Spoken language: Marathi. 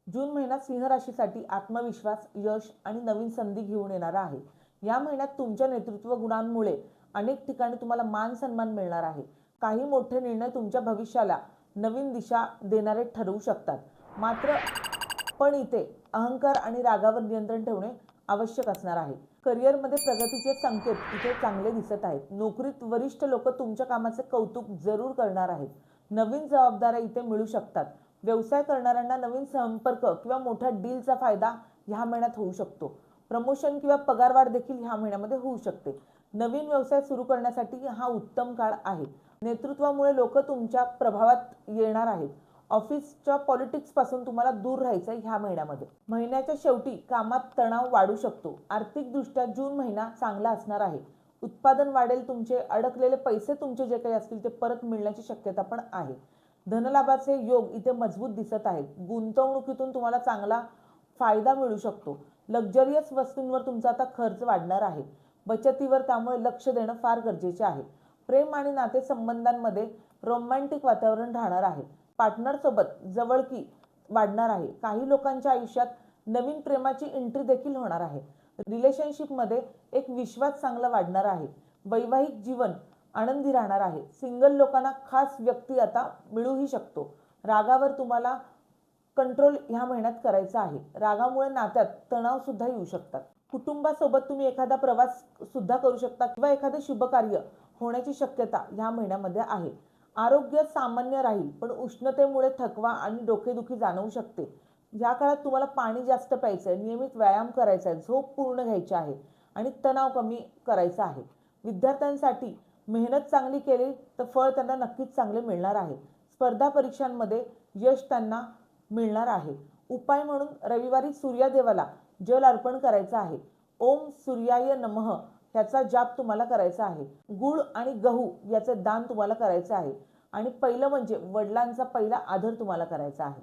जून महिना सिंह राशीसाठी आत्मविश्वास, यश आणि नवीन संधी घेऊन येणारा आहे। या महिन्यात तुमच्या नेतृत्व गुणांमुळे अनेक ठिकाणी तुम्हाला मान सन्मान मिळणार आहे। काही मोठे निर्णय तुमच्या भविष्याला नवीन दिशा देणारे ठरवू शकतात। मात्र पण इथे अहंकार आणि रागावर नियंत्रण ठेवणे आवश्यक असणार आहे। करिअरमध्ये प्रगतीचे संकेत इथे चांगले दिसत आहेत। नोकरीत वरिष्ठ लोक तुमच्या कामाचे कौतुक जरूर करणार आहेत। नवीन जबाबदाऱ्या इथे मिळू शकतात। व्यवसाय करणाऱ्यांना नवीन संपर्क किंवा मोठ्या डीलचा फायदा ह्या महिन्यात होऊ शकतो। प्रमोशन किंवा पगारवाढ देखील ह्या महिन्यामध्ये होऊ शकते। नवीन व्यवसाय सुरू करण्यासाठी हा उत्तम काळ आहे। नेतृत्वामुळे लोक तुमच्या प्रभावात येणार आहेत। ऑफिसच्या पॉलिटिक्स पासून तुम्हाला दूर राहायचं आहे ह्या महिन्यामध्ये। महिन्याच्या शेवटी कामात तणाव वाढू शकतो। आर्थिकदृष्ट्या जून महिना चांगला असणार आहे। उत्पादन वाढेल, तुमचे अडकलेले पैसे तुमचे जे काही असतील ते परत मिळण्याची शक्यता पण आहे। धनलाभाचे योग इथे मजबूत दिसत आहेत। गुंतवणुकीतून तुम्हाला चांगला फायदा मिळू शकतो। लक्झरियस वस्तूंवर तुमचा आता खर्च वाढणार आहे। बचतीवर त्यामुळे लक्ष देणं फार गरजेचे आहे। प्रेम आणि नातेसंबंधांमध्ये रोमॅन्टिक वातावरण राहणार आहे। पार्टनर सोबत जवळकी वाढणार आहे। काही लोकांच्या आयुष्यात नवीन प्रेमाची एंट्री देखील होणार आहे। रिलेशनशिपमध्ये एक विश्वास चांगला वाढणार आहे। वैवाहिक जीवन आनंदी राहणार आहे। सिंगल लोकांना खास व्यक्ती आता मिळूही शकतो। रागावर तुम्हाला कंट्रोल ह्या महिन्यात करायचा आहे। रागामुळे नात्यात तणाव सुद्धा येऊ शकतात। कुटुंबासोबत तुम्ही एखादा प्रवास सुद्धा करू शकता किंवा एखादे शुभ कार्य होण्याची शक्यता ह्या महिन्यामध्ये आहे। आरोग्य सामान्य राहील, पण उष्णतेमुळे थकवा आणि डोकेदुखी जाणवू शकते। या काळात तुम्हाला पाणी जास्त प्यायचं आहे, नियमित व्यायाम करायचा आहे, झोप पूर्ण घ्यायची आहे आणि तणाव कमी करायचा आहे। विद्यार्थ्यांसाठी मेहनत चांगली केली तर फळ त्यांना नक्कीच चांगले मिळणार आहे। स्पर्धा परीक्षांमध्ये यश त्यांना मिळणार आहे। उपाय म्हणून रविवारी सूर्यदेवाला जल अर्पण करायचं आहे। ओम सूर्याय नमः ह्याचा जाप तुम्हाला करायचा आहे। गुळ आणि गहू याचे दान तुम्हाला करायचे आहे। आणि पहिलं म्हणजे वडिलांचा पहिला आदर तुम्हाला करायचा आहे।